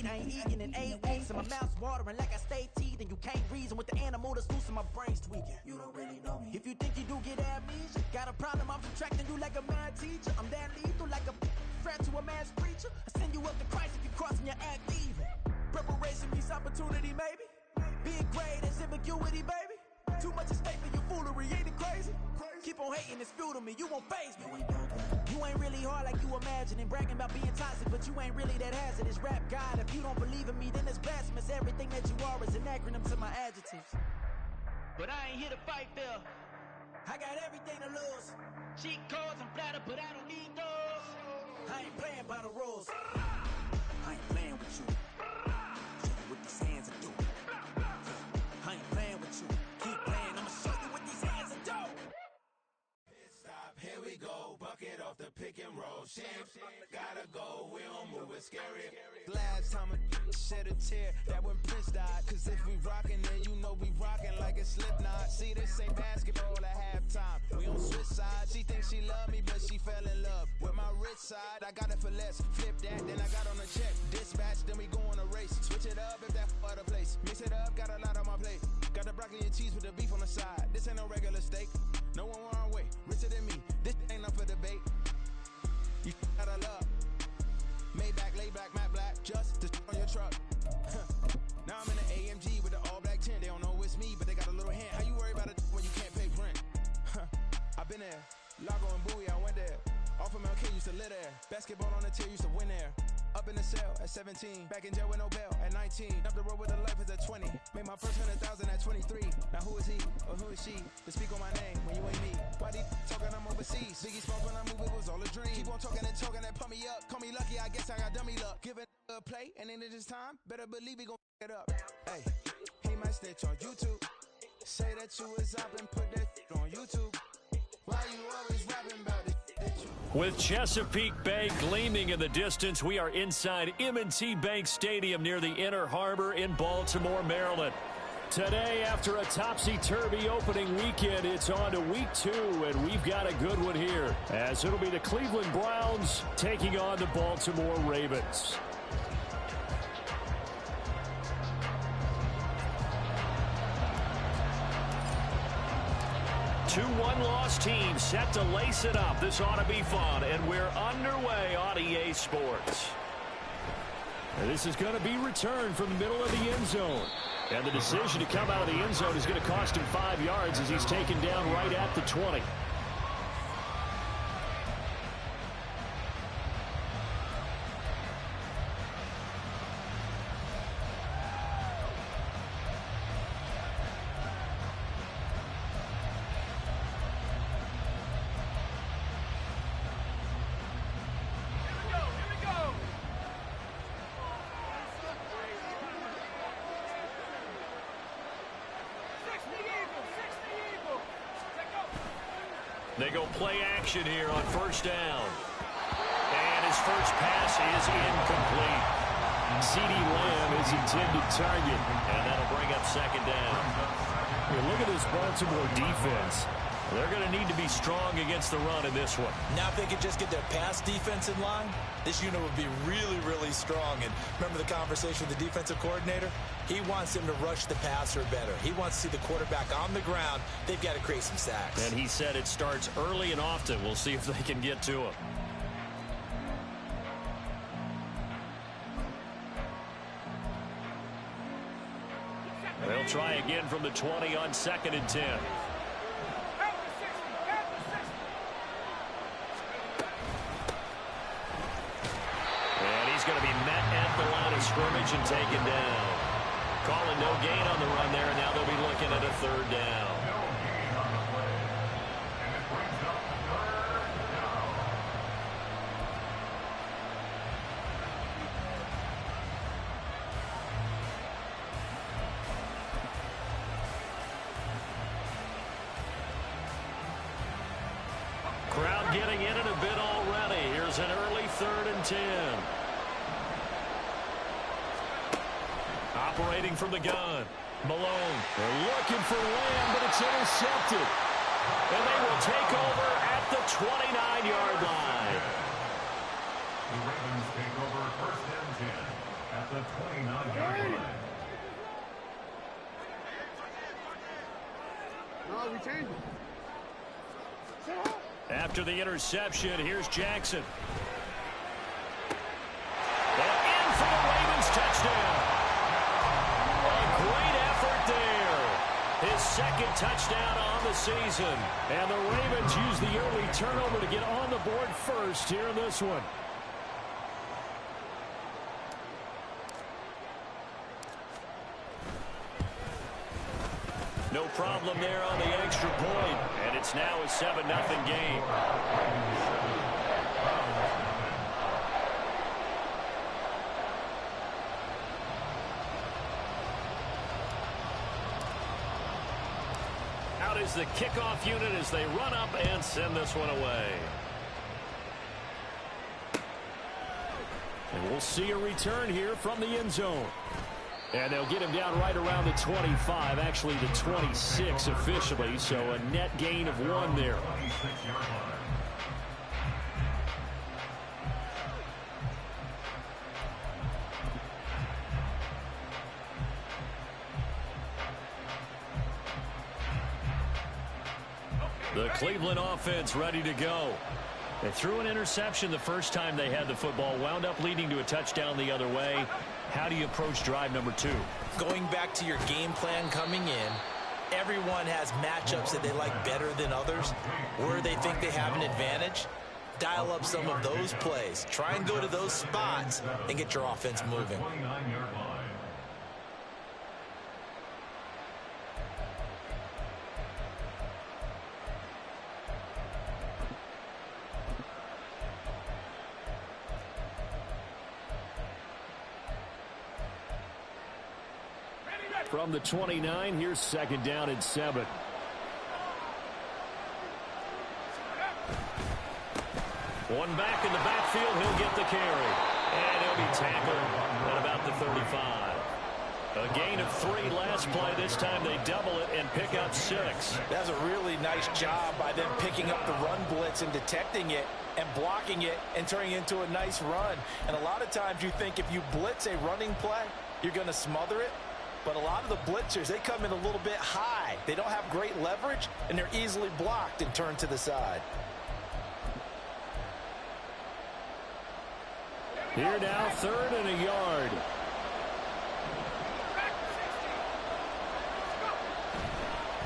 eat. I ain't eating in 8 weeks, and my mouth's watering like I stay teeth. And you can't reason with the animal that's loose and my brain's tweaking. You don't really know me. If you think you do get amnesia, got a problem, I'm subtracting you like a mad teacher. I'm that lethal like a threat to a mass preacher. I send you up to Christ if you crossing your act even. Preparation meets opportunity, maybe. Big grade is ambiguity, baby. Too much at stake for your foolery, ain't it crazy? Keep on hating, it's fuel to me, you won't faze me. You ain't really hard like you imagine, and bragging about being toxic, but you ain't really that hazardous. Rap God, if you don't believe in me, then it's blasphemous. Everything that you are is an acronym to my adjectives. But I ain't here to fight, Phil. I got everything to lose. Cheat codes, I'm flattered, but I don't need those. I ain't playing by the rules. I ain't playing with you. Show you what these hands are doing. I ain't playing with you. Keep playing, I'ma show you what these hands are doing. Stop, here we go. Bucket off the pick and roll. Shit, gotta go. We don't move, it's scary. Last time a shed a tear, that when Prince died. Cause if we rockin', then you know we rockin' like a Slipknot. See, this ain't basketball at halftime. We on switch sides. She thinks she love me, but she fell in love with my rich side. I got it for less. Flip that, then I got on a check. Dispatch, then we go on a race. Switch it up if that other place. Mix it up, got a lot on my plate. Got the broccoli and cheese with the beef on the side. This ain't no regular steak. No one wrong way. Richer than me. This ain't up for debate. You gotta love. Maybach, lay back, matte black, just to on your truck. Now I'm in the AMG with the all black tint. They don't know it's me, but they got a little hint. How you worry about it when you can't pay rent? I've been there. Lago and Bowie, I went there. Off of MLK, used to live there. Basketball on the tier, used to win there. Up in the cell at 17. Back in jail with no bail at 19. Up the road with the life is at 20. Made my first 100,000 at 23. Now who is he or who is she to speak on my name when you ain't me? Why they talking I'm overseas? Biggie spoke when I moved, it was all a dream. Keep on talking and pump me up. Call me lucky, I guess I got dummy luck. Give it a play and then it's time. Better believe we gon' it up. Hey, he might snitch on YouTube. Say that you was up and put that on YouTube. Why you always rapping about it? With Chesapeake Bay gleaming in the distance, we are inside M&T Bank Stadium near the Inner Harbor in Baltimore, Maryland. Today, after a topsy-turvy opening weekend, it's on to week 2, and we've got a good one here, as it'll be the Cleveland Browns taking on the Baltimore Ravens. 2 1-loss teams set to lace it up. This ought to be fun, and we're underway on EA Sports. And this is going to be returned from the middle of the end zone. And the decision to come out of the end zone is going to cost him 5 yards as he's taken down right at the 20. They go play action here on first down. And his first pass is incomplete. CeeDee Lamb is intended target. And that'll bring up second down. Hey, look at this Baltimore defense. They're going to need to be strong against the run in this one. Now if they could just get their pass defense in line, this unit would be really, really strong. And remember the conversation with the defensive coordinator? He wants them to rush the passer better. He wants to see the quarterback on the ground. They've got to create some sacks. And he said it starts early and often. We'll see if they can get to him. They'll try again from the 20 on 2nd and 10. He's going to be met at the line of scrimmage and taken down. Calling no gain on the run there, and now they'll be looking at a 3rd down. Crowd getting in it a bit already. Here's an early 3rd and 10. Operating from the gun. Malone. They're looking for Lamb, but it's intercepted. And they will take over at the 29-yard line. The Ravens take over 1st and 10 at the After the interception, here's Jackson. And in for the Ravens touchdown. A great effort there. His second touchdown on the season. And the Ravens use the early turnover to get on the board first here in this one. No problem there on the extra point. And it's now a 7-0 game. Out is the kickoff unit as they run up and send this one away. And we'll see a return here from the end zone. And they'll get him down right around the 25, actually the 26 officially, so a net gain of 1 there. The Cleveland offense ready to go. They threw an interception the first time they had the football, wound up leading to a touchdown the other way. How do you approach drive number 2? Going back to your game plan coming in, everyone has matchups that they like better than others, where they think they have an advantage. Dial up some of those plays. Try and go to those spots and get your offense moving. From the 29, here's 2nd down and 7. One back in the backfield, he'll get the carry. And he'll be tackled at about the 35. A gain of 3 last play. This time they double it and pick up 6. That's a really nice job by them picking up the run blitz and detecting it and blocking it and turning it into a nice run. And a lot of times you think if you blitz a running play, you're going to smother it. But a lot of the blitzers, they come in a little bit high. They don't have great leverage, and they're easily blocked and turned to the side. Here now, 3rd and a yard.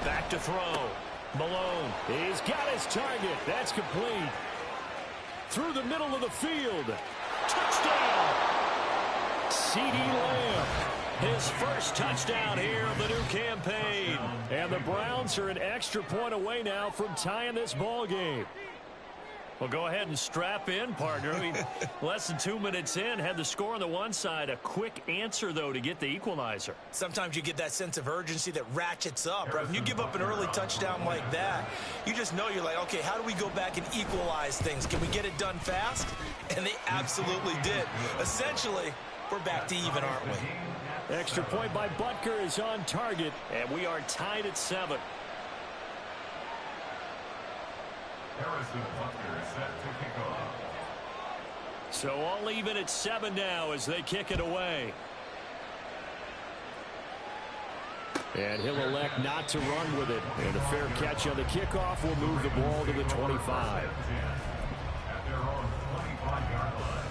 Back to throw. Malone. He's got his target. That's complete. Through the middle of the field. Touchdown. CeeDee Lamb. His first touchdown here of the new campaign. And the Browns are an extra point away now from tying this ball game. Well, go ahead and strap in, partner. I mean, less than 2 minutes in, had the score on the one side. A quick answer, though, to get the equalizer. Sometimes you get that sense of urgency that ratchets up, right? When you give up an early touchdown like that, you just know you're like, okay, how do we go back and equalize things? Can we get it done fast? And they absolutely did. Essentially, we're back to even, aren't we? Extra point by Butker is on target, and we are tied at 7. Harrison Butker is set to kick off. So all even at 7 now as they kick it away. And he'll elect not to run with it. And a fair catch on the kickoff will move the ball to the 25. At their own 25-yard line.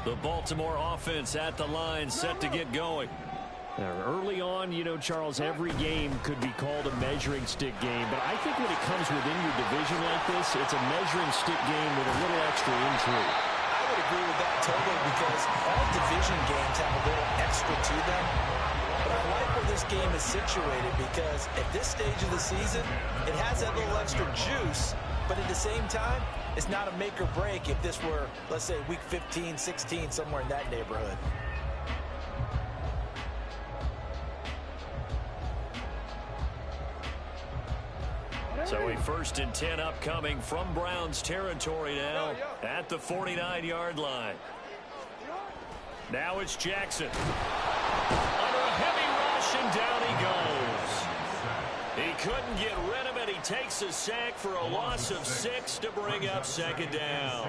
The Baltimore offense at the line, set to get going. Now, early on, you know, Charles, every game could be called a measuring stick game. But I think when it comes within your division like this, it's a measuring stick game with a little extra intrigue. I would agree with that totally, because all division games have a little extra to them. But I like where this game is situated, because at this stage of the season, it has that little extra juice. But at the same time, it's not a make or break if this were, let's say, week 15, 16, somewhere in that neighborhood. So a 1st and 10 upcoming from Browns territory now at the 49-yard line. Now it's Jackson. Under a heavy rush, and down he goes. He couldn't get rid of it. He takes a sack for a loss of 6 to bring up 2nd down.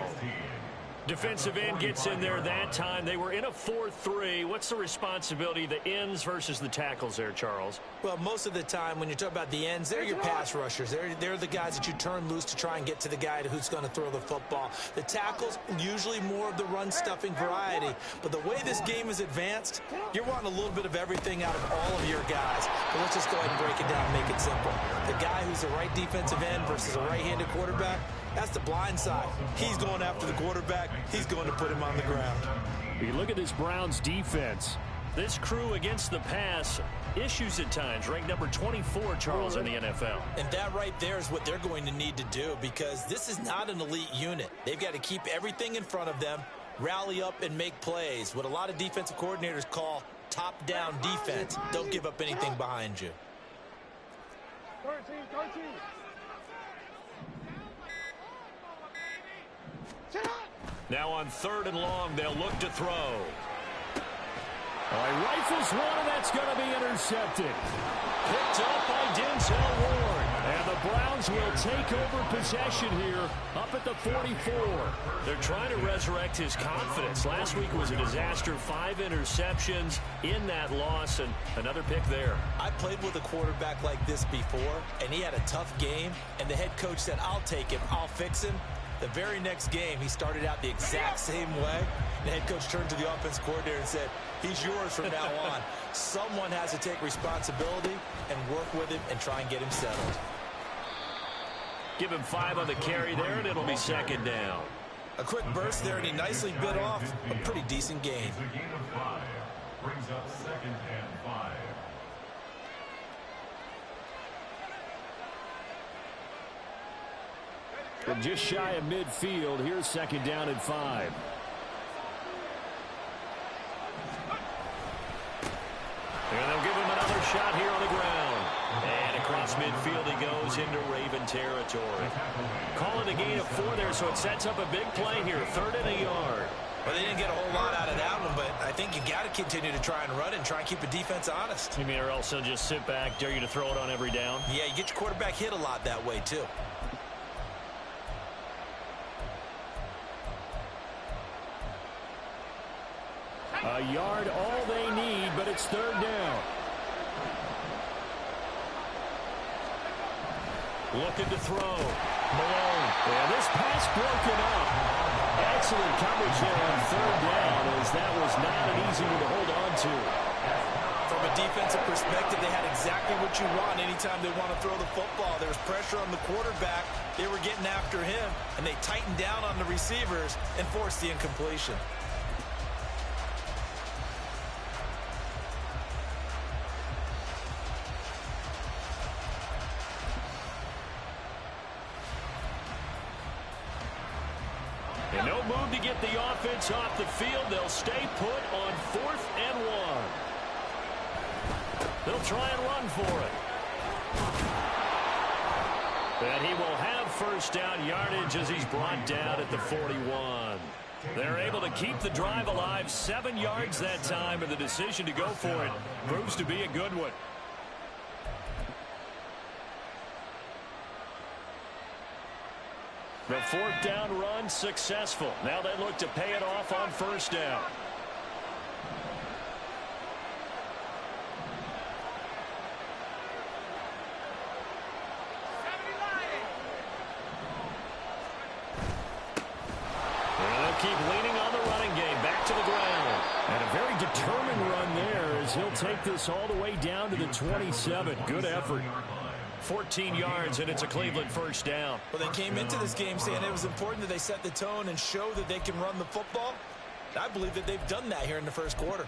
Defensive end gets in there that time. They were in a 4-3. What's the responsibility, the ends versus the tackles there, Charles? Well, most of the time when you talk about the ends, they're your pass rushers. They're the guys that you turn loose to try and get to the guy who's going to throw the football. The tackles, usually more of the run-stuffing variety. But the way this game is advanced, you're wanting a little bit of everything out of all of your guys. But let's just go ahead and break it down and make it simple. The guy who's the right defensive end versus a right-handed quarterback, that's the blind side. He's going after the quarterback. He's going to put him on the ground. You look at this Browns defense. This crew against the pass, issues at times, ranked number 24, Charles, in the NFL. And that right there is what they're going to need to do, because this is not an elite unit. They've got to keep everything in front of them, rally up and make plays, what a lot of defensive coordinators call top-down defense. Don't give up anything behind you. 13. Now on 3rd and long, they'll look to throw. All right, rifles one, and that's going to be intercepted. Picked up by Denzel Ward. And the Browns will take over possession here up at the 44. They're trying to resurrect his confidence. Last week was a disaster. 5 interceptions in that loss, and another pick there. I played with a quarterback like this before, and he had a tough game, and the head coach said, I'll take him, I'll fix him. The very next game, he started out the exact same way. The head coach turned to the offense coordinator and said, he's yours from now on. Someone has to take responsibility and work with him and try and get him settled. Give him 5 on the carry there, and it'll be 2nd down. A quick burst there, and he nicely bit off a pretty decent gain. It's a gain of 5. Brings up 2nd and 5. From just shy of midfield, here's 2nd down and 5. And they'll give him another shot here on the ground. And across midfield he goes into Raven territory. Call it a gain of 4 there, so it sets up a big play here. 3rd and a yard. Well, they didn't get a whole lot out of that one, but I think you got to continue to try and run and try and keep the defense honest. You mean, or else they'll just sit back, dare you to throw it on every down? Yeah, you get your quarterback hit a lot that way, too. A yard, all they need, but it's 3rd down. Looking to throw. Malone. And this pass broken up. Excellent coverage there on 3rd down, as that was not an easy one to hold on to. From a defensive perspective, they had exactly what you want anytime they want to throw the football. There was pressure on the quarterback. They were getting after him, and they tightened down on the receivers and forced the incompletion. And no move to get the offense off the field. They'll stay put on 4th and 1. They'll try and run for it. And he will have 1st down yardage as he's brought down at the 41. They're able to keep the drive alive. 7 yards that time, and the decision to go for it proves to be a good one. The 4th down run successful. Now they look to pay it off on 1st down. And they'll keep leaning on the running game. Back to the ground. And a very determined run there as he'll take this all the way down to the 27. Good effort. 14 yards, and it's a Cleveland 1st down. Well, they came into this game saying it was important that they set the tone and show that they can run the football. I believe that they've done that here in the 1st quarter.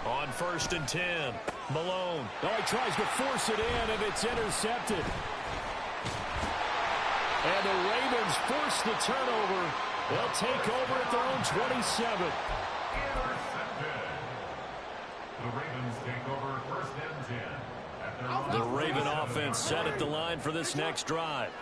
On 1st and 10, Malone. Oh, he tries to force it in, and it's intercepted. And the Ravens force the turnover. They'll take over at their own 27. Intercepted. The Ravens take over 1st and 10. At their own The Raven offense set at the line for this next drive.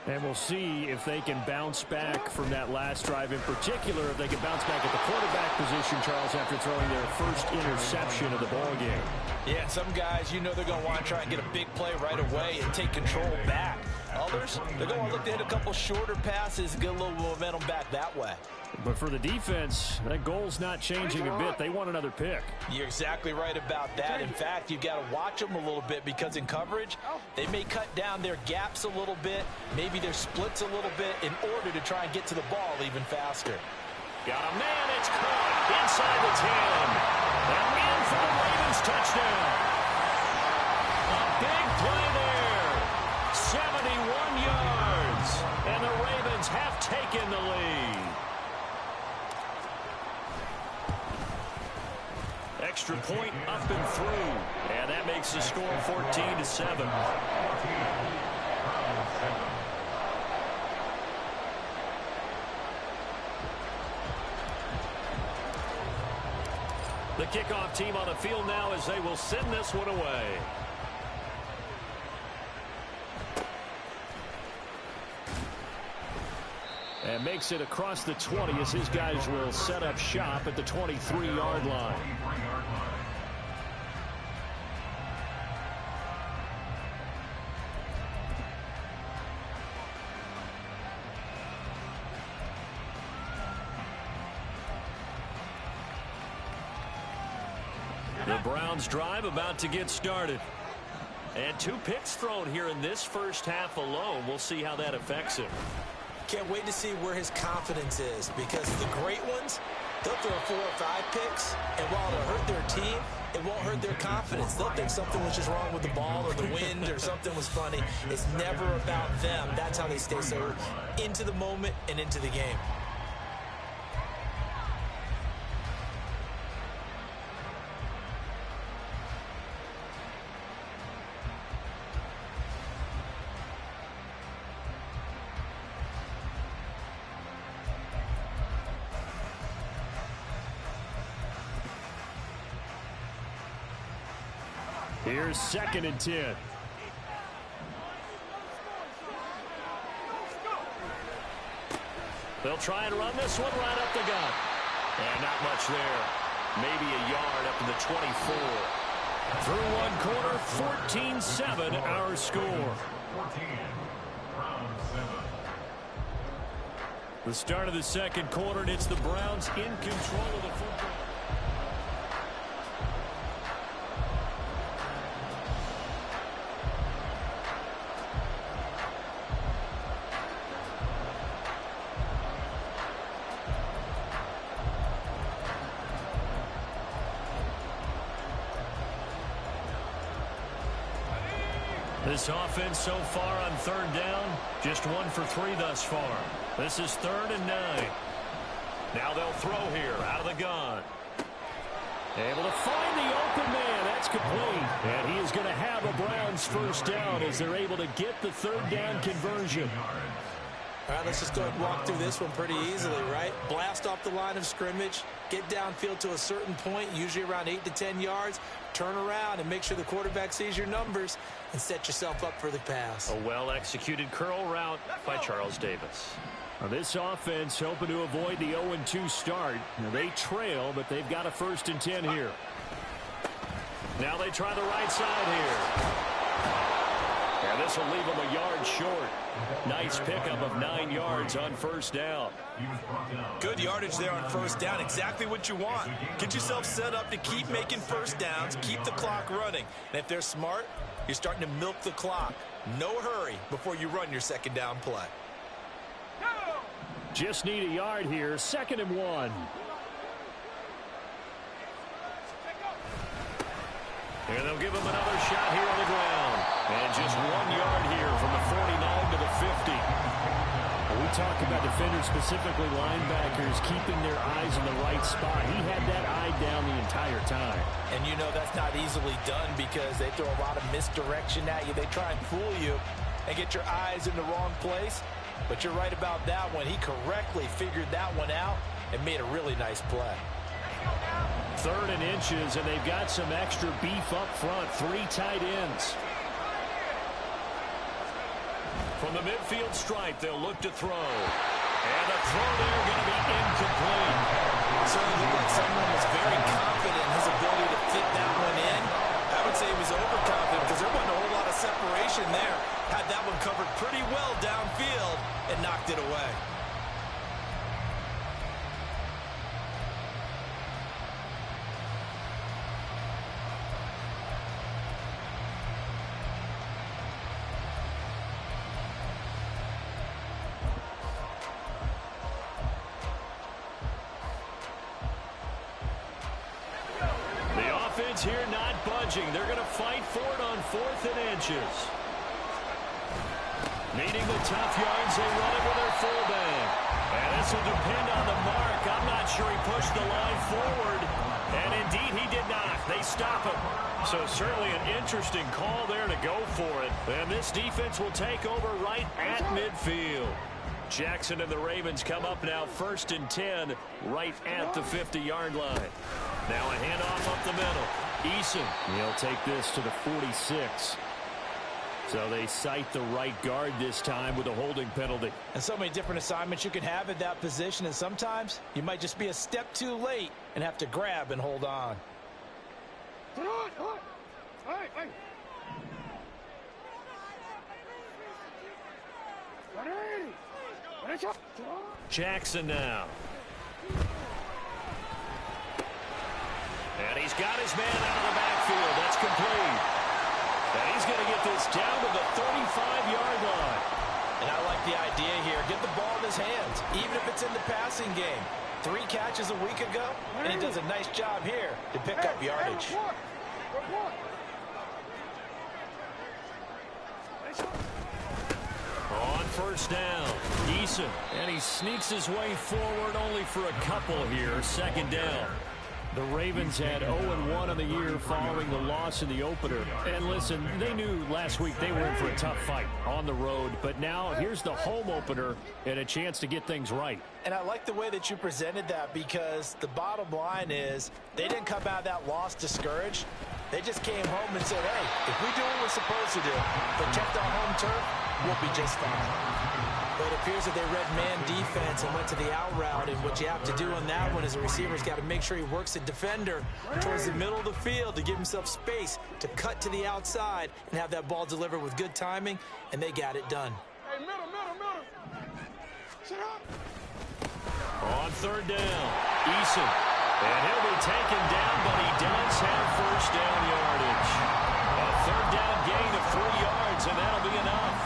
And we'll see if they can bounce back from that last drive, in particular, if they can bounce back at the quarterback position, Charles, after throwing their first interception of the ball game. Yeah, some guys, you know they're going to want to try and get a big play right away and take control back. Others, they're going to look to hit a couple shorter passes and get a little momentum back that way. But for the defense, that goal's not changing a bit. They want another pick. You're exactly right about that. In fact, you've got to watch them a little bit because in coverage, they may cut down their gaps a little bit, maybe their splits a little bit in order to try and get to the ball even faster. Got a man, it's caught inside the 10. And in for the Ravens touchdown. A big play there. 71 yards. And the Ravens have taken the lead. Extra point up and through. And that makes the score 14-7. The kickoff team on the field now as they will send this one away. And makes it across the 20 as his guys will set up shop at the 23-yard line. The Browns drive about to get started. And 2 picks thrown here in this first half alone. We'll see how that affects him. Can't wait to see where his confidence is, because the great ones, they'll throw 4 or 5 picks, and while it'll hurt their team, it won't hurt their confidence. They'll think something was just wrong with the ball or the wind or something was funny. It's never about them. That's how they stay so into the moment and into the game. Here's 2nd and 10. They'll try and run this one right up the gut. And not much there. Maybe a yard up to the 24. Through one quarter, 14-7 our score. 14, Browns 7. The start of the second quarter, and it's the Browns in control of the football. This offense so far on 3rd down, just 1 for 3 thus far. This is 3rd and 9. Now they'll throw here out of the gun. Able to find the open man. That's complete. And he is going to have a Browns first down as they're able to get the 3rd down conversion. All right, let's just go ahead and walk through this one pretty easily, right? Blast off the line of scrimmage, get downfield to a certain point, usually around 8 to 10 yards, turn around and make sure the quarterback sees your numbers and set yourself up for the pass. A well-executed curl route by Charles Davis. Now this offense hoping to avoid the 0-2 start. Now they trail, but they've got a 1st and 10 here. Now they try the right side here. And this will leave them a yard short. Nice pickup of 9 yards on 1st down. Good yardage there on 1st down. Exactly what you want. Get yourself set up to keep making 1st downs, keep the clock running. And if they're smart, you're starting to milk the clock. No hurry before you run your 2nd down play. Just need a yard here. 2nd and 1. And they'll give him another shot here on the ground. And just 1 yard here from the 49 to the 50. We talk about defenders, specifically linebackers, keeping their eyes in the right spot. He had that eye down the entire time. And you know that's not easily done because they throw a lot of misdirection at you. They try and fool you and get your eyes in the wrong place. But you're right about that one. He correctly figured that one out and made a really nice play. 3rd and inches, and they've got some extra beef up front. 3 tight ends. From the midfield stripe, they'll look to throw. And the throw there going to be incomplete. Certainly looked like someone was very confident in his ability to fit that one in. I would say he was overconfident because there wasn't a whole lot of separation there. Had that one covered pretty well downfield and knocked it away. Here not budging. They're going to fight for it on 4th and inches. Needing the tough yards, they run it with their fullback. And this will depend on the mark. I'm not sure he pushed the line forward. And indeed, he did not. They stop him. So certainly an interesting call there to go for it. And this defense will take over right at midfield. Jackson and the Ravens come up now 1st and 10 right at the 50-yard line. Now a handoff up the middle. Eason, he'll take this to the 46. So they cite the right guard this time with a holding penalty. And so many different assignments you can have at that position, and sometimes you might just be a step too late and have to grab and hold on. Jackson now. And he's got his man out of the backfield. That's complete. And he's going to get this down to the 35-yard line. And I like the idea here. Get the ball in his hands, even if it's in the passing game. 3 catches a week ago, and he does a nice job here to pick up yardage. On 1st down, Eason. And he sneaks his way forward only for a couple here. 2nd down. The Ravens had 0-1 on the year following the loss in the opener. And listen, they knew last week they were in for a tough fight on the road. But now here's the home opener and a chance to get things right. And I like the way that you presented that, because the bottom line is they didn't come out of that loss discouraged. They just came home and said, hey, if we do what we're supposed to do, protect our home turf, we'll be just fine. But it appears that they read man defense and went to the out route, and what you have to do on that one is the receiver's got to make sure he works the defender towards the middle of the field to give himself space to cut to the outside and have that ball delivered with good timing, and they got it done. Hey, middle. Sit up. On 3rd down, Eason. And he'll be taken down, but he does have 1st down yardage. A 3rd down gain of 3 yards, and that'll be enough.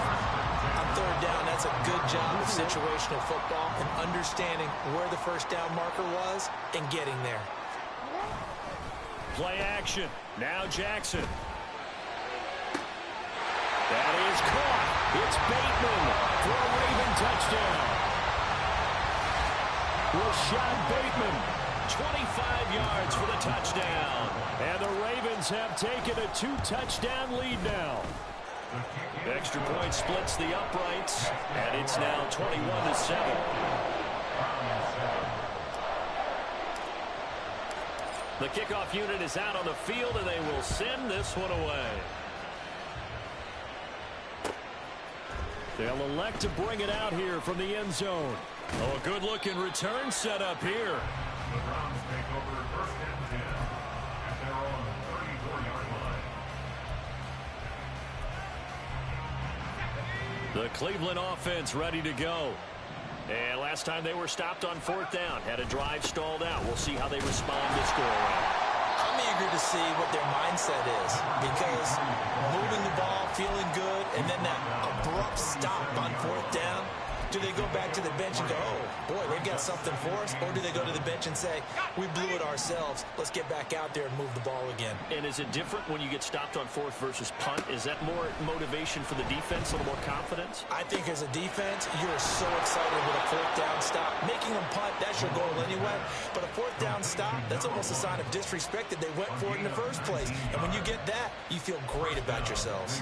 On 3rd down, that's a good job of situational football and understanding where the 1st down marker was and getting there. Play action. Now Jackson. That is caught. It's Bateman for a Raven touchdown. Rashad Bateman, 25 yards for the touchdown. And the Ravens have taken a 2-touchdown lead now. Extra point splits the uprights, and it's now 21-7. The kickoff unit is out on the field, and they will send this one away. They'll elect to bring it out here from the end zone. Oh, a good-looking return set up here. The Browns take over 1st and 10 at their own 34-yard line. The Cleveland offense ready to go. And last time they were stopped on 4th down, had a drive stalled out. We'll see how they respond this go-around. I'm eager to see what their mindset is, because moving the ball, feeling good, and then that abrupt stop on 4th down. Do they go back to the bench and go, oh, boy, they've got something for us? Or do they go to the bench and say, we blew it ourselves, let's get back out there and move the ball again? And is it different when you get stopped on 4th versus punt? Is that more motivation for the defense, a little more confidence? I think as a defense, you're so excited with a 4th down stop. Making them punt, that's your goal anyway. But a 4th down stop, that's almost a sign of disrespect that they went for it in the first place. And when you get that, you feel great about yourselves.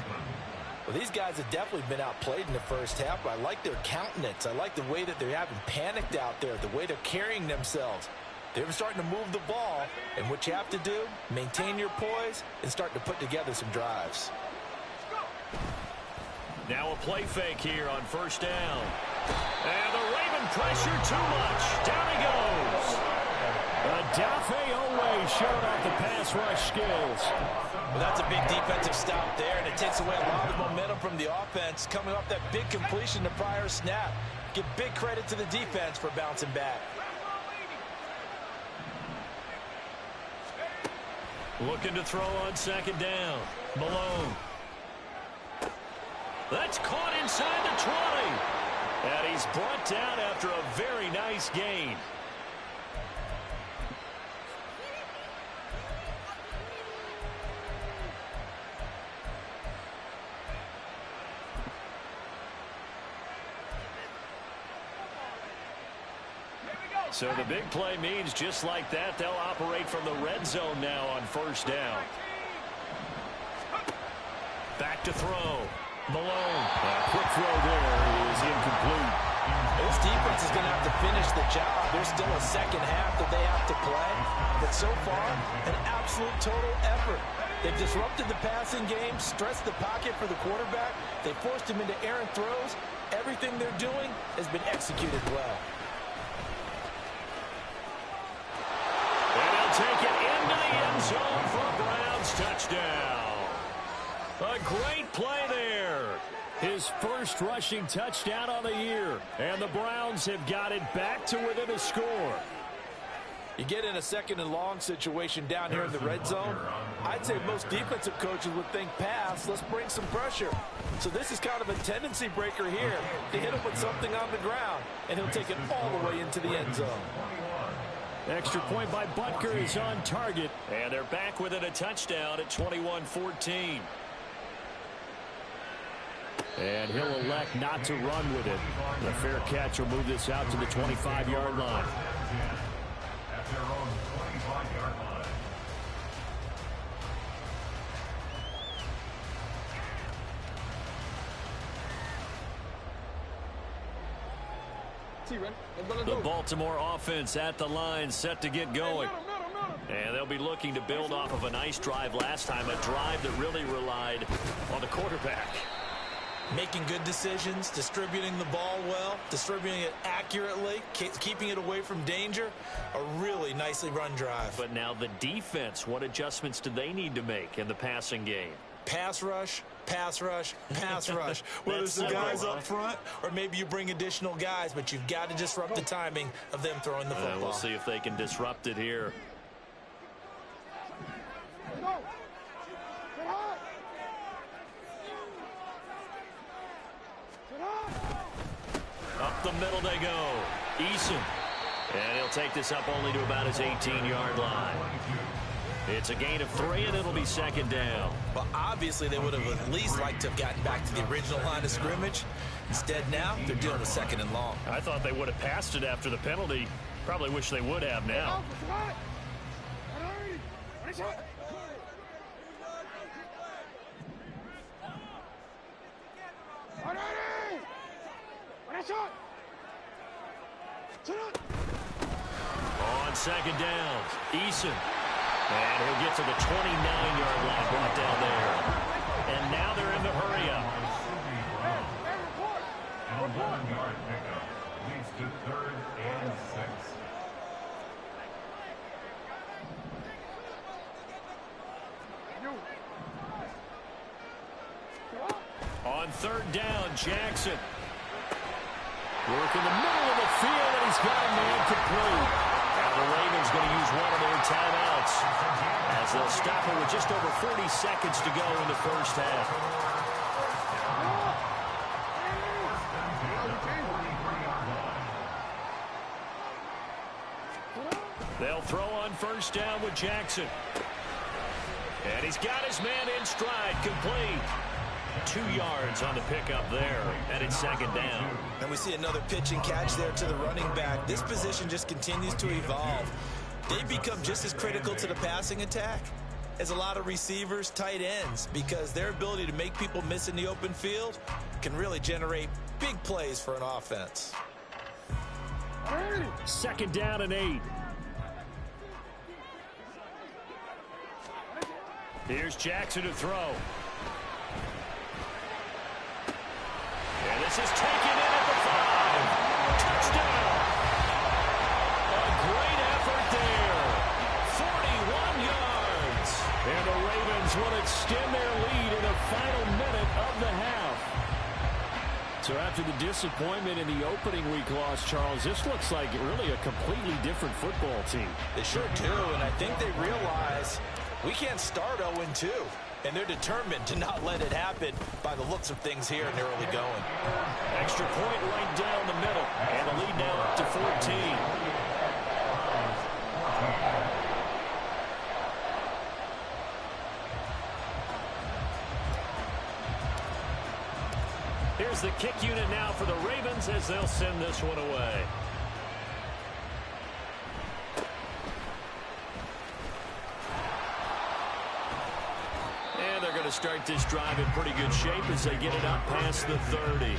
Well, these guys have definitely been outplayed in the first half, but I like their countenance. I like the way that they haven't panicked out there, the way they're carrying themselves. They're starting to move the ball, and what you have to do, maintain your poise and start to put together some drives. Now a play fake here on first down. And the Raven pressure too much. Down he goes. Odafe Oweh showed off the pass rush skills. Well, that's a big defensive stop there, and it takes away a lot of momentum from the offense coming off that big completion the prior snap. Give big credit to the defense for bouncing back. Looking to throw on second down. Malone. That's caught inside the 20. And he's brought down after a very nice gain. So the big play means just like that, they'll operate from the red zone now on first down. Back to throw. Malone. Quick throw there is incomplete. This defense is going to have to finish the job. There's still a second half that they have to play. But so far, an absolute total effort. They've disrupted the passing game, stressed the pocket for the quarterback. They forced him into errant throws. Everything they're doing has been executed well. Take it into the end zone for a Browns touchdown. A great play there. His first rushing touchdown on the year. And the Browns have got it back to within a score. You get in a second and long situation down here in the red zone. I'd say most defensive coaches would think pass, let's bring some pressure. So this is kind of a tendency breaker here to hit him with something on the ground. And he'll take it all the way into the end zone. Extra point by Butker is on target. And they're back within a touchdown at 21-14. And he'll elect not to run with it. The fair catch will move this out to the 25-yard line. At their own 25-yard line. The Baltimore offense at the line, set to get going. And they'll be looking to build off of a nice drive last time, a drive that really relied on the quarterback. Making good decisions, distributing the ball well, distributing it accurately, keeping it away from danger. A really nicely run drive. But now the defense, what adjustments do they need to make in the passing game? Pass rush, pass rush, pass rush. Whether it's the guys up front or maybe you bring additional guys, but you've got to disrupt the timing of them throwing the football. We'll see if they can disrupt it here. Up the middle they go. Eason. And he'll take this up only to about his 18-yard line. It's a gain of 3, and it'll be second down. Well, obviously, they would have at least liked to have gotten back to the original line of scrimmage. Instead, now, they're dealing with second and long. I thought they would have passed it after the penalty. Probably wish they would have now. On second down, Eason. And he'll get to the 29-yard line, brought down there. And now they're in the hurry-up. And a 1-yard pickup leads to 3rd and 6. On 3rd down, Jackson. Work in the middle of the field, and he's got a man complete. Now the Ravens going to use one of their timeouts as they'll stop it with just over 40 seconds to go in the first half. They'll throw on first down with Jackson. And he's got his man in stride, complete. 2 yards on the pickup there, and it's second down. And we see another pitch and catch there to the running back. This position just continues to evolve. They become just as critical to the passing attack as a lot of receivers, tight ends, because their ability to make people miss in the open field can really generate big plays for an offense. Second down and 8. Here's Jackson to throw. This is taken in at the 5. Touchdown. A great effort there. 41 yards. And the Ravens will extend their lead in the final minute of the half. So after the disappointment in the opening week loss, Charles, this looks like really a completely different football team. They sure do, and I think they realize we can't start 0-2. And they're determined to not let it happen by the looks of things here in the early going. Extra point right down the middle. And the lead now up to 14. Here's the kick unit now for the Ravens as they'll send this one away. And they're going to start this drive in pretty good shape as they get it up past the 30.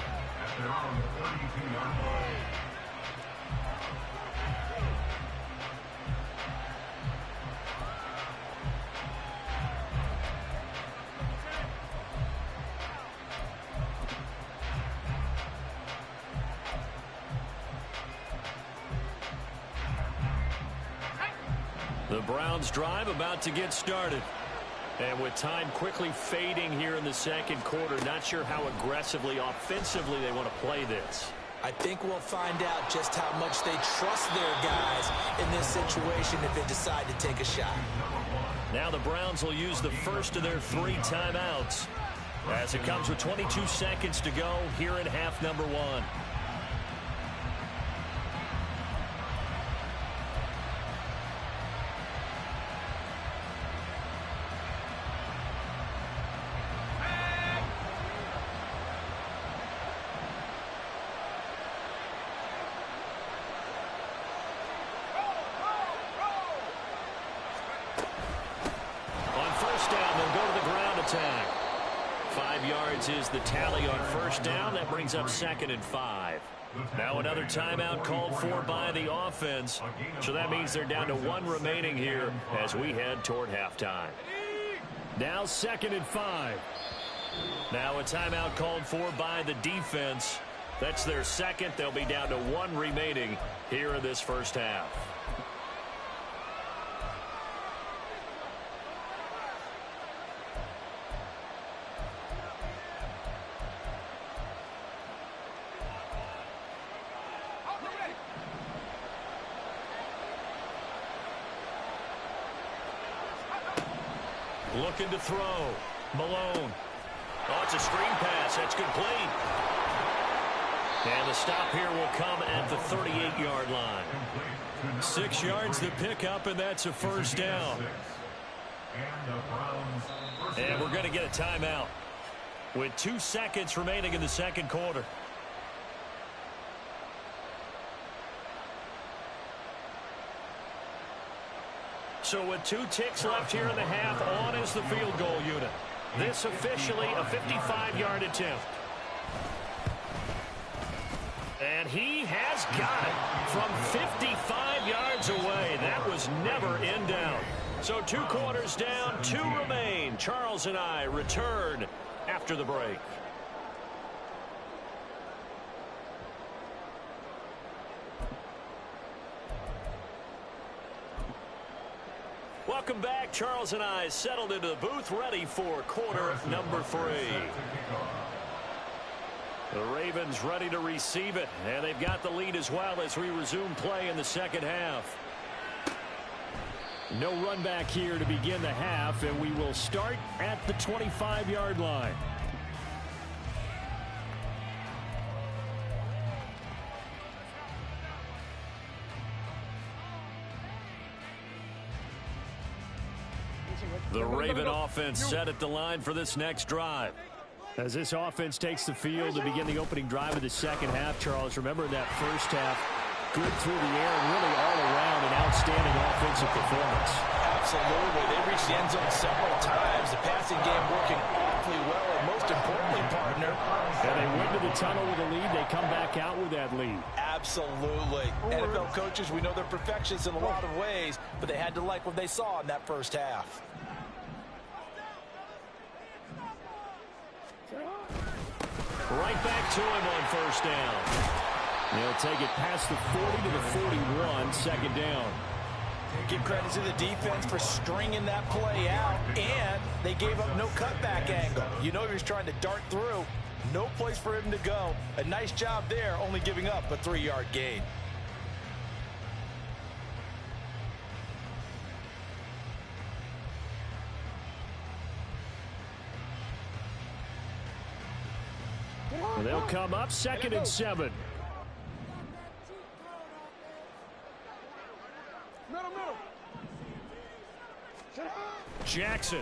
The Browns drive about to get started. And with time quickly fading here in the second quarter, not sure how aggressively, offensively they want to play this. I think we'll find out just how much they trust their guys in this situation if they decide to take a shot. Now the Browns will use the first of their 3 timeouts as it comes with 22 seconds to go here in half number 1. Attack. 5 yards is the tally on first down. That brings up 2nd and 5. Now another timeout called for by the offense. So that means they're down to 1 remaining here as we head toward halftime. Now 2nd and 5. Now a timeout called for by the defense. That's their second. They'll be down to 1 remaining here in this first half. Looking to throw. Malone. Oh, it's a screen pass. That's complete. And the stop here will come at the 38-yard line. 6 yards to pick up, and that's a first down. And we're going to get a timeout with 2 seconds remaining in the second quarter. So with 2 ticks left here in the half, on is the field goal unit. This officially a 55-yard attempt. And he has got it from 55 yards away. That was never in doubt. So 2 quarters down, 2 remain. Charles and I return after the break. Welcome back. Charles and I settled into the booth, ready for quarter number 3. The Ravens ready to receive it, and they've got the lead as well as we resume play in the second half. No run back here to begin the half, and we will start at the 25-yard line. The Raven offense set at the line for this next drive. As this offense takes the field to begin the opening drive of the second half, Charles, remember that first half, good through the air and really all around an outstanding offensive performance. Absolutely. They reached the end zone several times. The passing game working awfully well, and most importantly, partner. And they went to the tunnel with a lead. They come back out with that lead. Absolutely. NFL coaches, we know they're perfectionists in a lot of ways, but they had to like what they saw in that first half. Right back to him on first down. They'll take it past the 40 to the 41, second down. Give credit to the defense for stringing that play out, and they gave up no cutback angle. You know he was trying to dart through. No place for him to go. A nice job there, only giving up a 3-yard gain. They'll come up second and 7. Middle. Jackson.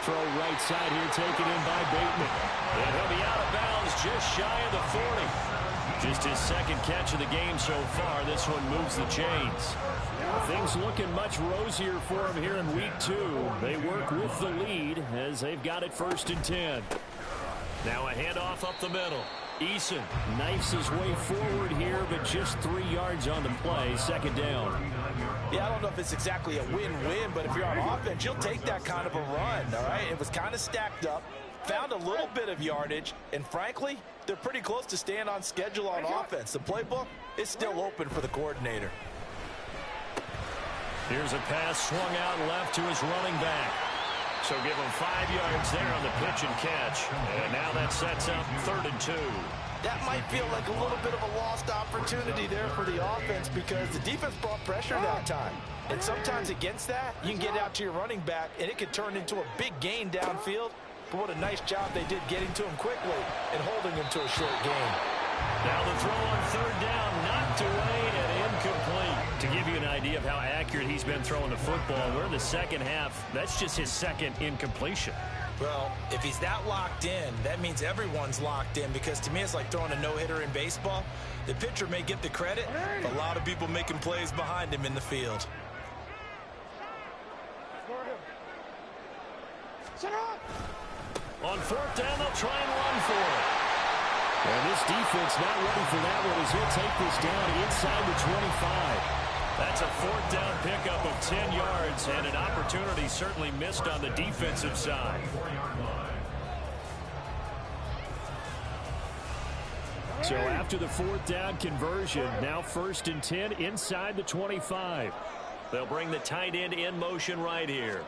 Throw right side here, taken in by Bateman. And he'll be out of bounds just shy of the 40. Just his second catch of the game so far. This one moves the chains. Things looking much rosier for him here in week 2. They work with the lead as they've got it first and 10. Now a handoff up the middle. Eason knifes his way forward here, but just 3 yards on the play, second down. Yeah, I don't know if it's exactly a win-win, but if you're on offense, you'll take that kind of a run, all right? It was kind of stacked up, found a little bit of yardage, and frankly, they're pretty close to staying on schedule on offense. The playbook is still open for the coordinator. Here's a pass swung out left to his running back. So give him 5 yards there on the pitch and catch. And now that sets up 3rd and 2. That might feel like a little bit of a lost opportunity there for the offense because the defense brought pressure that time. And sometimes against that, you can get out to your running back, and it could turn into a big gain downfield. But what a nice job they did getting to him quickly and holding him to a short gain. Now the throw on 3rd down, knocked away and incomplete. To give you an idea of how accurate he's been throwing the football, we're in the second half. That's just his second incompletion. Well, if he's that locked in, that means everyone's locked in because to me it's like throwing a no-hitter in baseball. The pitcher may get the credit, but a lot of people making plays behind him in the field. On 4th down, they'll try and run for it. And this defense not ready for that one as he'll take this down inside the 25. That's a 4th down pickup of 10 yards and an opportunity certainly missed on the defensive side. So after the 4th down conversion, now 1st and 10 inside the 25. They'll bring the tight end in motion right here.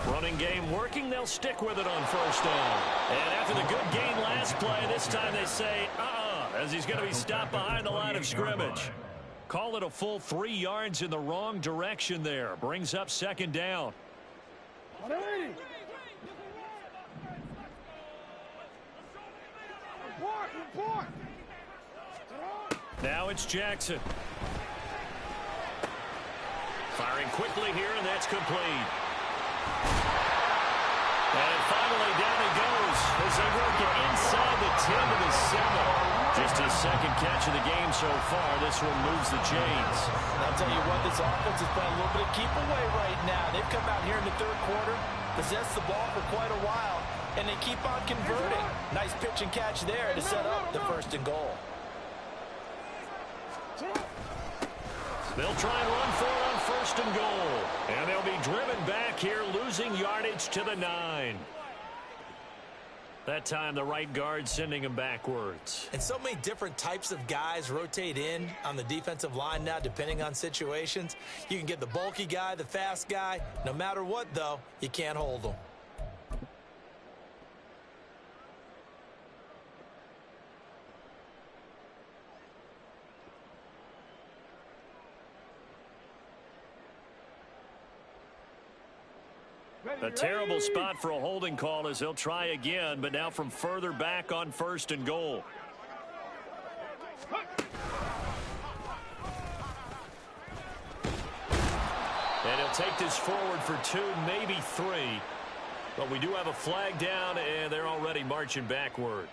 Running game working, they'll stick with it on 1st down. And after the good gain last play, this time they say, as he's going to be stopped behind the line of scrimmage. Call it a full 3 yards in the wrong direction there. Brings up 2nd down. Now it's Jackson. Firing quickly here, and that's complete. And finally down he goes as they work it inside the 10 to the 7. Just his second catch of the game so far. This one moves the chains. I'll tell you what, this offense is playing a little bit of keep away right now. They've come out here in the 3rd quarter, possessed the ball for quite a while, and they keep on converting. Nice pitch and catch there to set up the 1st and goal. They'll try and run for it on 1st and goal. And they'll be driven back here, losing yardage to the 9. That time the right guard sending him backwards. And so many different types of guys rotate in on the defensive line now depending on situations. You can get the bulky guy, the fast guy. No matter what, though, you can't hold them. A terrible spot for a holding call as he'll try again, but now from further back on 1st and goal. And he'll take this forward for 2, maybe 3. But we do have a flag down, and they're already marching backward.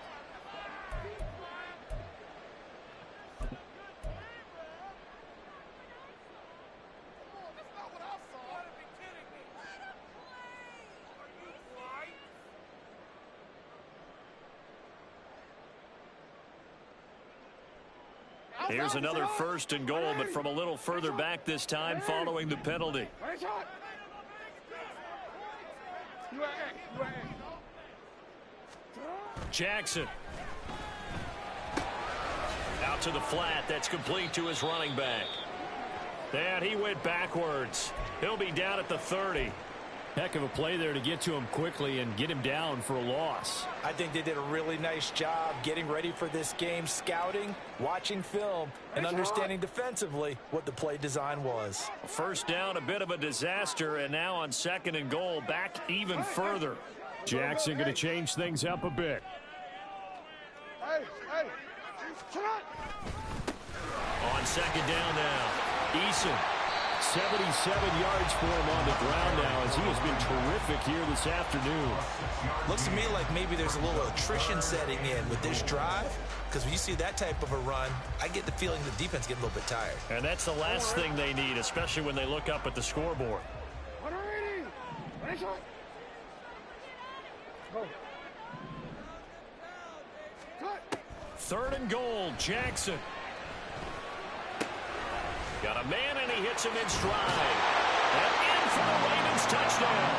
Here's another 1st and goal, but from a little further back this time following the penalty. Jackson. Out to the flat. That's complete to his running back. And he went backwards. He'll be down at the 30. Heck of a play there to get to him quickly and get him down for a loss. I think they did a really nice job getting ready for this game, scouting, watching film, and understanding defensively what the play design was. First down, a bit of a disaster, and now on 2nd and goal, back even further. Jackson going to change things up a bit. On 2nd down now, Eason. 77 yards for him on the ground now as he has been terrific here this afternoon. Looks to me like maybe there's a little attrition setting in with this drive, because when you see that type of a run, I get the feeling the defense gets a little bit tired. And that's the last thing they need, especially when they look up at the scoreboard. Third and goal, Jackson. Got a man, and he hits him in stride. And in for the Ravens touchdown.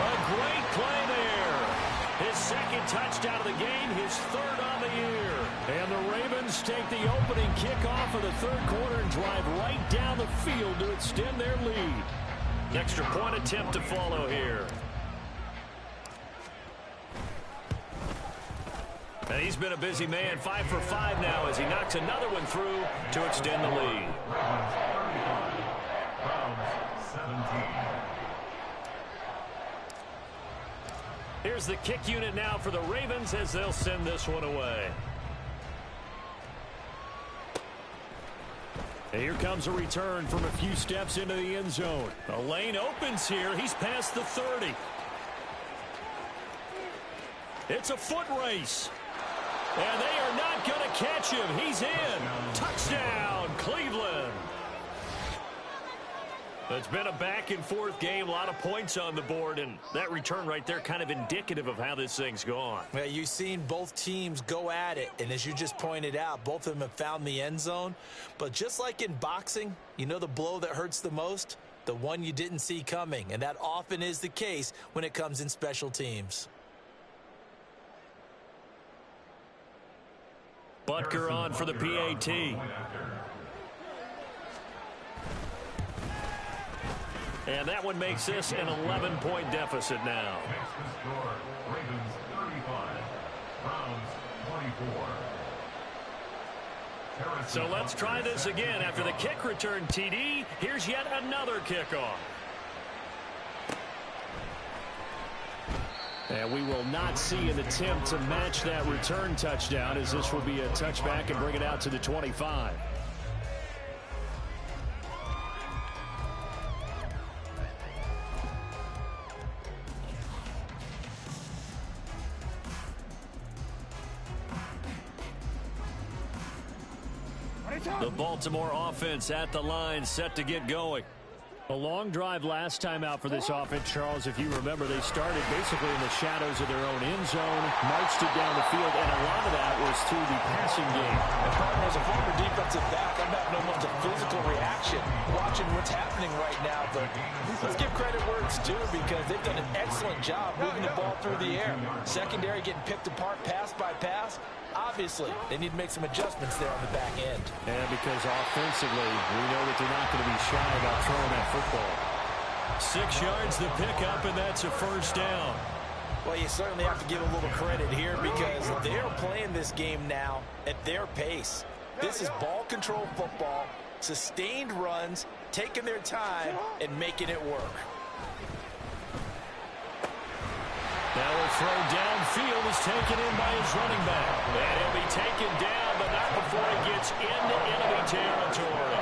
A great play there. His 2nd touchdown of the game, his 3rd on the year. And the Ravens take the opening kickoff of the 3rd quarter and drive right down the field to extend their lead. Extra point attempt to follow here. And he's been a busy man, 5 for 5 now as he knocks another one through to extend the lead. Here's the kick unit now for the Ravens as they'll send this one away. And here comes a return from a few steps into the end zone. The lane opens here. He's past the 30. It's a foot race. And they are not going to catch him. He's in. Touchdown, Cleveland. It's been a back-and-forth game, a lot of points on the board, and that return right there kind of indicative of how this thing's gone. Well, you've seen both teams go at it, and as you just pointed out, both of them have found the end zone. But just like in boxing, you know the blow that hurts the most? The one you didn't see coming, and that often is the case when it comes in special teams. Butker on for the PAT. And that one makes this an 11-point deficit now. Ravens 35, Browns 24. So let's try this again. After the kick return TD, here's yet another kickoff. And we will not see an attempt to match that return touchdown, as this will be a touchback and bring it out to the 25. The Baltimore offense at the line, set to get going. A long drive last time out for this offense, Charles. If you remember, they started basically in the shadows of their own end zone, marched it down the field, and a lot of that was through the passing game. And partner, as a former defensive back, I'm having almost a physical reaction watching what's happening right now. But let's give credit where it's due, because they've done an excellent job moving the ball through the air. Secondary getting picked apart pass by pass. Obviously, they need to make some adjustments there on the back end. And because offensively, we know that they're not going to be shy about throwing that football. 6 yards the pickup, and that's a first down. Well, you certainly have to give a little credit here, because they're playing this game now at their pace. This is ball control football, sustained runs, taking their time, and making it work. Now a throw downfield is taken in by his running back. And he'll be taken down, but not before he gets into enemy territory.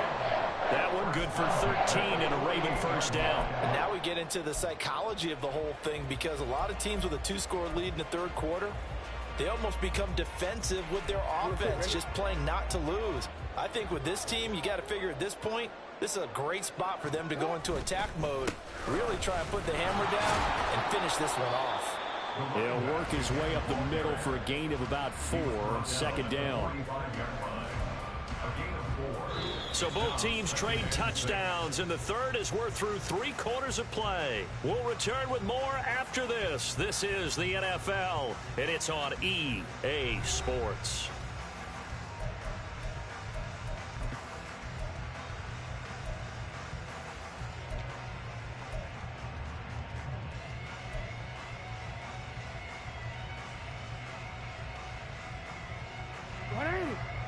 That one good for 13 and a Raven first down. And now we get into the psychology of the whole thing, because a lot of teams with a 2-score lead in the third quarter, they almost become defensive with their offense, just playing not to lose. I think with this team, you got to figure at this point, this is a great spot for them to go into attack mode, really try and put the hammer down and finish this one off. He'll work his way up the middle for a gain of about 4, second down. So both teams trade touchdowns, and the third as we're through 3 quarters of play. We'll return with more after this. This is the NFL, and it's on EA Sports.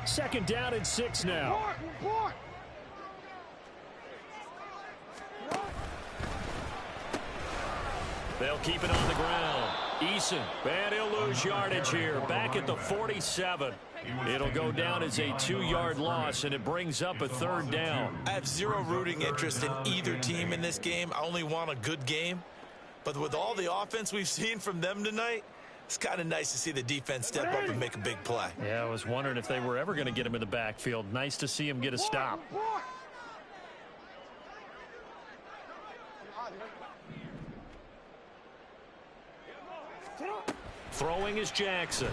Second down and 6 now. They'll keep it on the ground. Eason, and he'll lose yardage here. Back at the 47. It'll go down as a 2-yard loss, and it brings up a 3rd down. I have zero rooting interest in either team in this game. I only want a good game. But with all the offense we've seen from them tonight, it's kind of nice to see the defense step up and make a big play. Yeah, I was wondering if they were ever going to get him in the backfield. Nice to see him get a stop. Throwing is Jackson.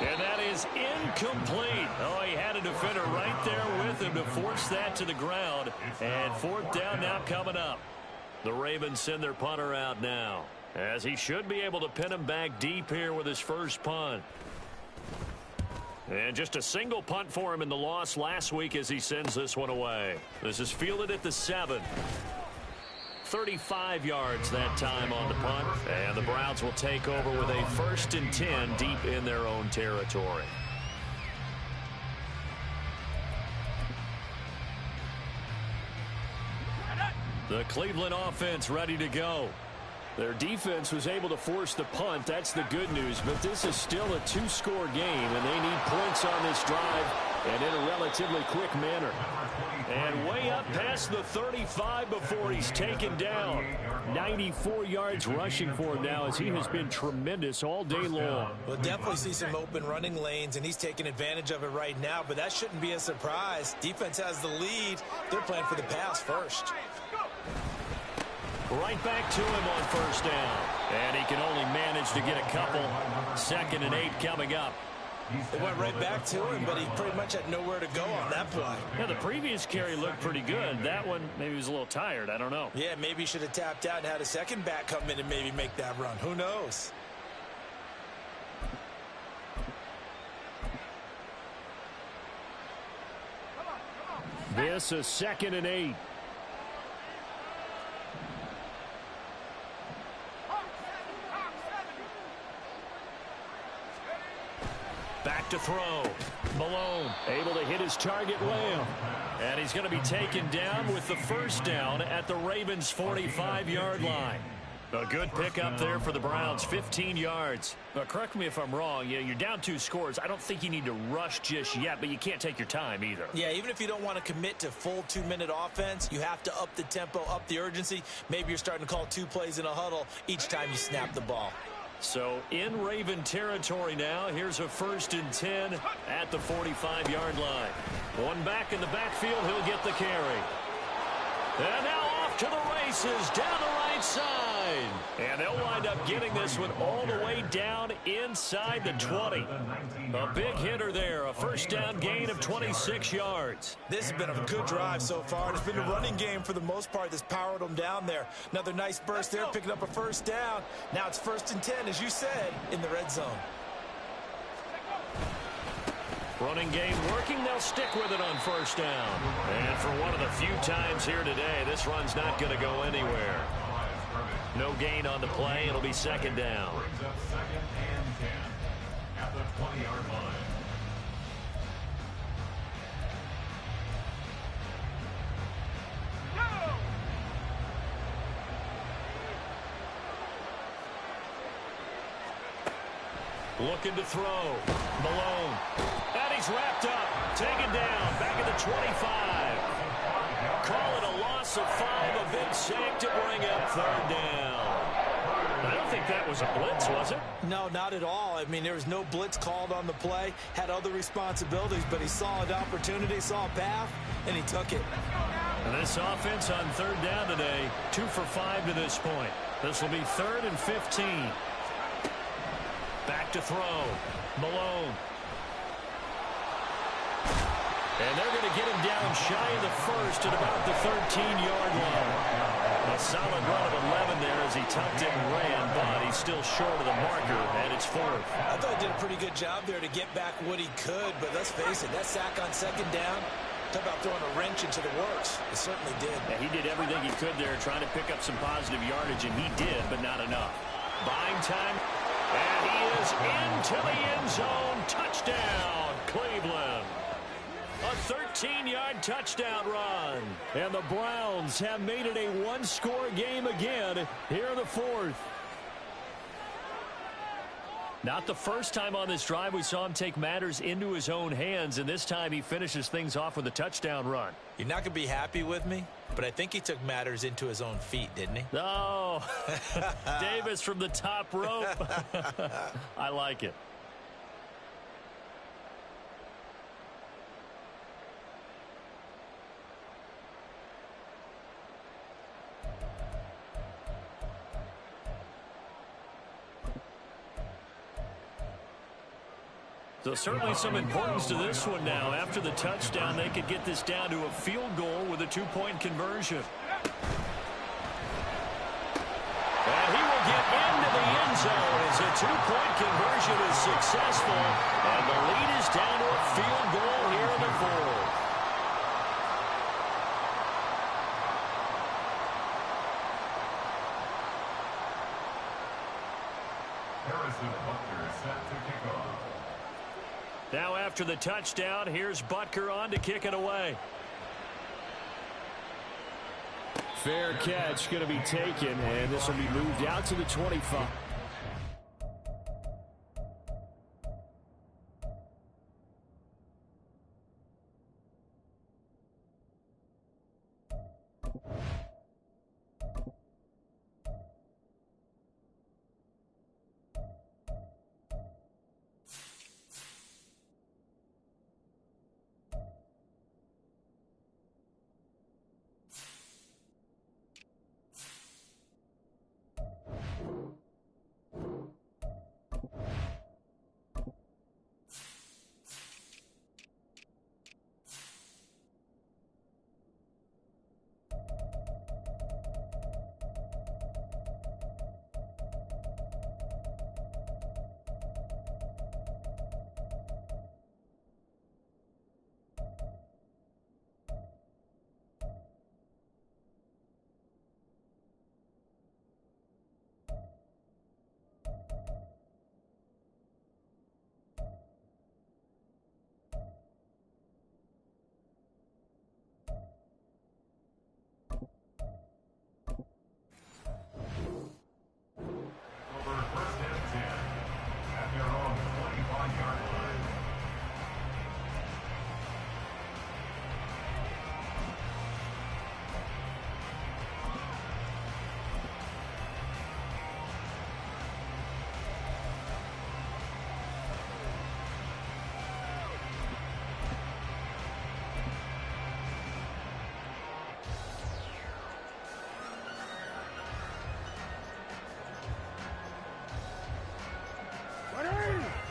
And that is incomplete. Oh, he had a defender right there with him to force that to the ground. And 4th down now coming up. The Ravens send their punter out now, as he should be able to pin him back deep here with his first punt. And just a single punt for him in the loss last week as he sends this one away. This is fielded at the 7. 35 yards that time on the punt. And the Browns will take over with a 1st and 10 deep in their own territory. The Cleveland offense ready to go. Their defense was able to force the punt. That's the good news. But this is still a 2-score game, and they need points on this drive and in a relatively quick manner. And way up past the 35 before he's taken down. 94 yards rushing for him now, as he has been tremendous all day long. We'll definitely see some open running lanes, and he's taking advantage of it right now, but that shouldn't be a surprise. Defense has the lead. They're playing for the pass first. Right back to him on 1st down. And he can only manage to get a couple. 2nd and 8 coming up. It went right back to him, but he pretty much had nowhere to go on that play. Yeah, the previous carry looked pretty good. That one, maybe he was a little tired. I don't know. Yeah, maybe he should have tapped out and had a second back come in and maybe make that run. Who knows? This is 2nd and 8. Back to throw. Malone able to hit his target well. And he's going to be taken down with the 1st down at the Ravens' 45-yard line. A good pickup there for the Browns, 15 yards. But correct me if I'm wrong, you're down 2 scores. I don't think you need to rush just yet, but you can't take your time either. Yeah, even if you don't want to commit to full 2-minute offense, you have to up the tempo, up the urgency. Maybe you're starting to call 2 plays in a huddle each time you snap the ball. So in Raven territory now, here's a 1st and 10 at the 45-yard line. One back in the backfield, he'll get the carry. And now off to the races down the right side. And they'll wind up getting this one all the way down inside the 20. A big hitter there, a 1st down gain of 26 yards. This has been a good drive so far. It's been a running game for the most part that's powered them down there. Another nice burst there, picking up a 1st down. Now it's 1st and 10, as you said, in the red zone. Running game working. They'll stick with it on 1st down. And for one of the few times here today, this run's not going to go anywhere. No gain on the play. It'll be 2nd down. Brings up 2nd and 10 at the 20-yard line. Looking to throw. Malone. And he's wrapped up. Taken down. Back at the 25. Call it a loss of 5. A big sack to bring up 3rd down. I don't think that was a blitz, was it? No, not at all. I mean, there was no blitz called on the play. Had other responsibilities, but he saw an opportunity, saw a path, and he took it. And this offense on 3rd down today, 2 for 5 to this point. This will be 3rd and 15. Back to throw. Malone. And they're going to get him down shy of the first at about the 13-yard line. A solid run of 11 there as he tucked it and ran, but he's still short of the marker, and it's fourth. I thought he did a pretty good job there to get back what he could, but let's face it, that sack on second down, talk about throwing a wrench into the works. It certainly did. Yeah, he did everything he could there trying to pick up some positive yardage, and he did, but not enough. Buying time, and he is into the end zone. Touchdown, Cleveland. A 13-yard touchdown run. And the Browns have made it a one-score game again here in the fourth. Not the first time on this drive we saw him take matters into his own hands, and this time he finishes things off with a touchdown run. You're not going to be happy with me, but I think he took matters into his own feet, didn't he? Oh, Davis from the top rope. I like it. So certainly some importance to this one now. After the touchdown, they could get this down to a field goal with a two-point conversion. And he will get into the end zone as a two-point conversion is successful. And the lead is down to a field goal here in the fourth. Harrison Butker is set to kick off. Now after the touchdown, here's Butker on to kick it away. Fair catch going to be taken, and this will be moved out to the 25.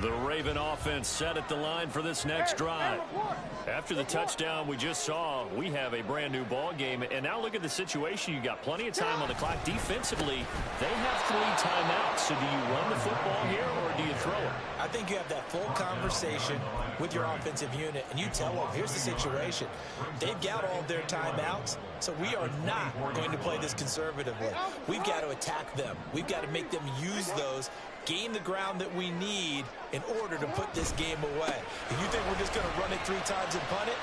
The Raven offense set at the line for this next drive. After the touchdown we just saw, we have a brand new ball game. And now look at the situation. You got plenty of time on the clock. Defensively, they have 3 timeouts. So do you run the football here or do you throw it? I think you have that full conversation with your offensive unit, and you tell them, here's the situation. They've got all their timeouts, so we are not going to play this conservatively. We've got to attack them. We've got to make them use those, gain the ground that we need in order to put this game away. If you think we're just going to run it 3 times and punt it,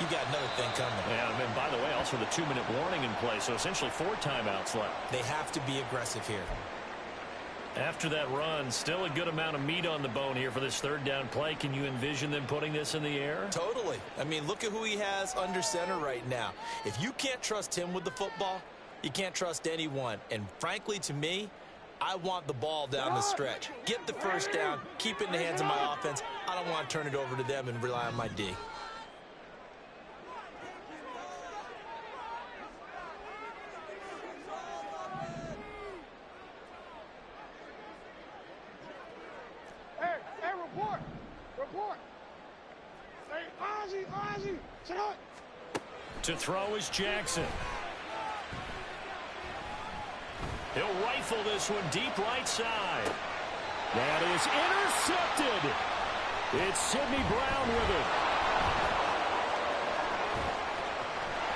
you got another thing coming. Yeah, and by the way, also the 2-minute warning in play, so essentially 4 timeouts left. They have to be aggressive here. After that run, still a good amount of meat on the bone here for this 3rd down play. Can you envision them putting this in the air? Totally. I mean, look at who he has under center right now. If you can't trust him with the football, you can't trust anyone. And frankly, to me, I want the ball down the stretch. Get the 1st down, keep it in the hands of my offense. I don't want to turn it over to them and rely on my D. Report. Stay on. To throw is Jackson. He'll rifle this one deep right side. That is intercepted. It's Sidney Brown with it.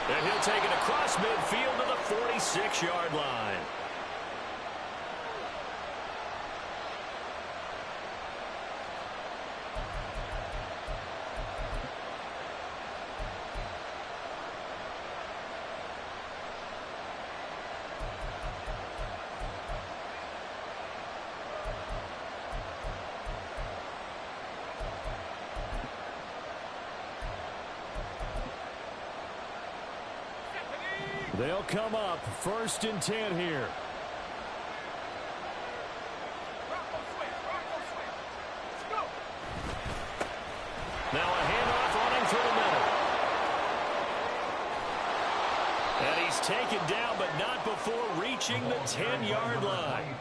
And he'll take it across midfield to the 46-yard line. They'll come up 1st and 10 here. Now a handoff running through the middle. And he's taken down, but not before reaching the 10-yard line.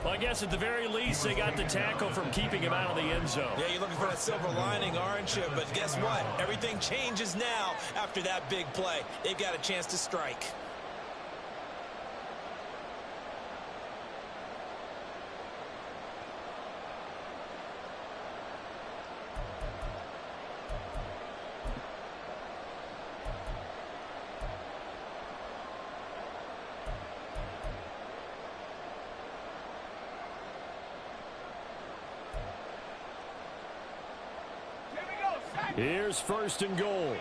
Well, I guess at the very least, they got the tackle from keeping him out of the end zone. Yeah, you're looking for that silver lining, aren't you? But guess what? Everything changes now after that big play. They've got a chance to strike. Here's 1st and goal.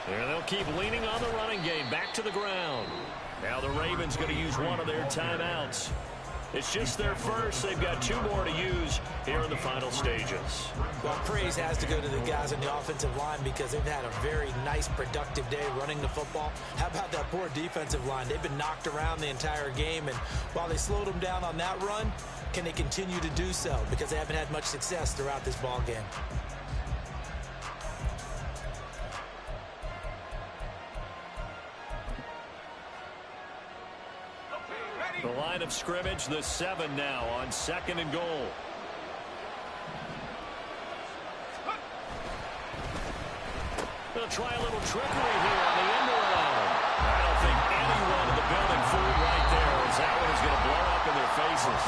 And they'll keep leaning on the running game. Back to the ground. Now the Ravens going to use one of their timeouts. It's just their first. They've got 2 more to use here in the final stages. Well, praise has to go to the guys on the offensive line because they've had a very nice, productive day running the football. How about that poor defensive line? They've been knocked around the entire game, and while they slowed them down on that run, can they continue to do so? Because they haven't had much success throughout this ball game. The line of scrimmage, the 7 now on 2nd and goal. They'll try a little trickery here on the end around. I don't think anyone in the building fooled right there, as that one is going to blow up in their faces.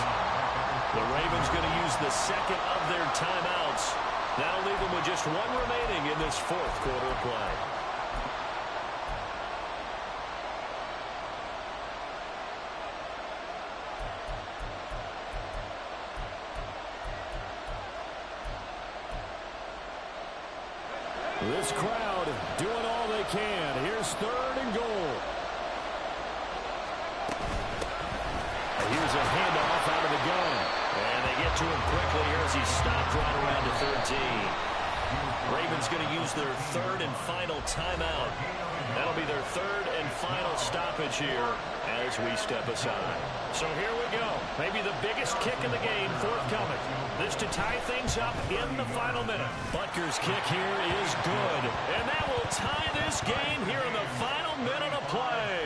The Ravens going to use the 2nd of their timeouts. That'll leave them with just 1 remaining in this 4th quarter of play. This crowd doing all they can. Here's 3rd and goal. Here's a handoff out of the gun. And they get to him quickly here as he stopped right around the 13. Ravens going to use their 3rd and final timeout. That'll be their 3rd and final stoppage here as we step aside. So here we go. Maybe the biggest kick of the game forthcoming. This to tie things up in the final minute. Butker's kick here is good. And that will tie this game here in the final minute of play.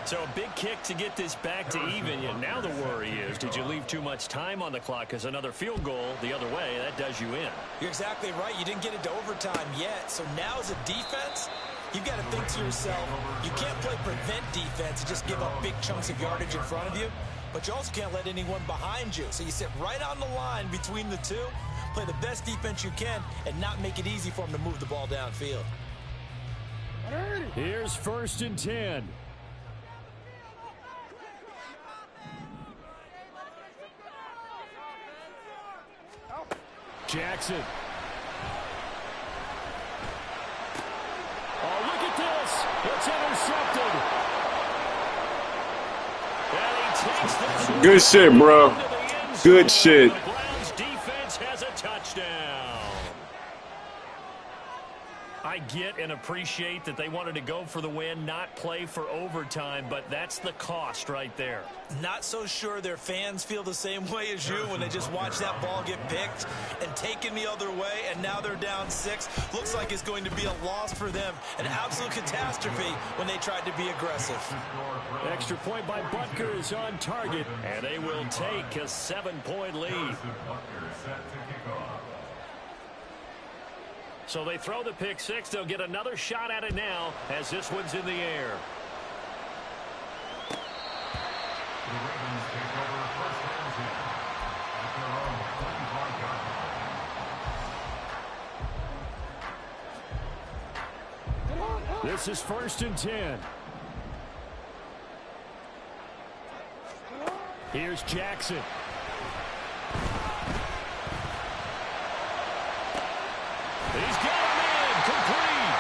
So a big kick to get this back to even. And now the worry is, did you leave too much time on the clock? Because another field goal the other way, that does you in. You're exactly right. You didn't get into overtime yet. So now as a defense, you've got to think to yourself, you can't play prevent defense and just give up big chunks of yardage in front of you. But you also can't let anyone behind you. So you sit right on the line between the two, play the best defense you can, and not make it easy for them to move the ball downfield. Here's 1st and 10. Jackson. Oh, look at this. It's intercepted. Good shit, bro. Good shit. The Browns defense has a touchdown. I I get and appreciate that they wanted to go for the win, not play for overtime, but that's the cost right there. Not so sure their fans feel the same way as you when they just watch that ball get picked and taken the other way, and now they're down 6. Looks like it's going to be a loss for them, an absolute catastrophe when they tried to be aggressive. Extra point by Butker is on target, and they will take a 7-point lead. So they throw the pick 6. They'll get another shot at it now as this one's in the air. The Ravens take over first and 10 at their own 25-yard line. This is 1st and 10. Here's Jackson. He's got him in, complete.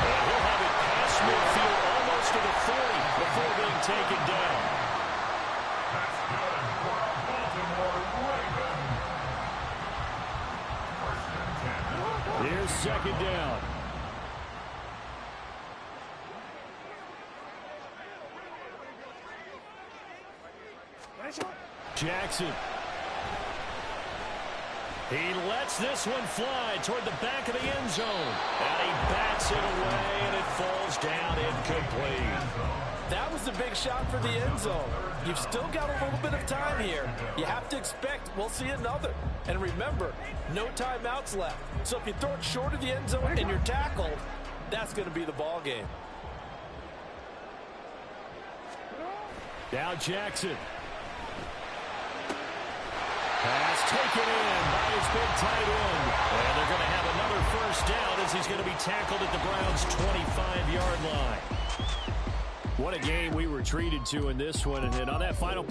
And he'll have it past midfield almost to the 40 before being taken down. That's good for a Baltimore Raven. First and 10. Here's 2nd down. Jackson. He lets this one fly toward the back of the end zone. And he bats it away, and it falls down incomplete. That was the big shot for the end zone. You've still got a little bit of time here. You have to expect we'll see another. And remember, no timeouts left. So if you throw it short of the end zone and you're tackled, that's going to be the ball game. Now Jackson. Pass taken in by his big tight end. And they're going to have another 1st down as he's going to be tackled at the Browns' 25-yard line. What a game we were treated to in this one. And on that final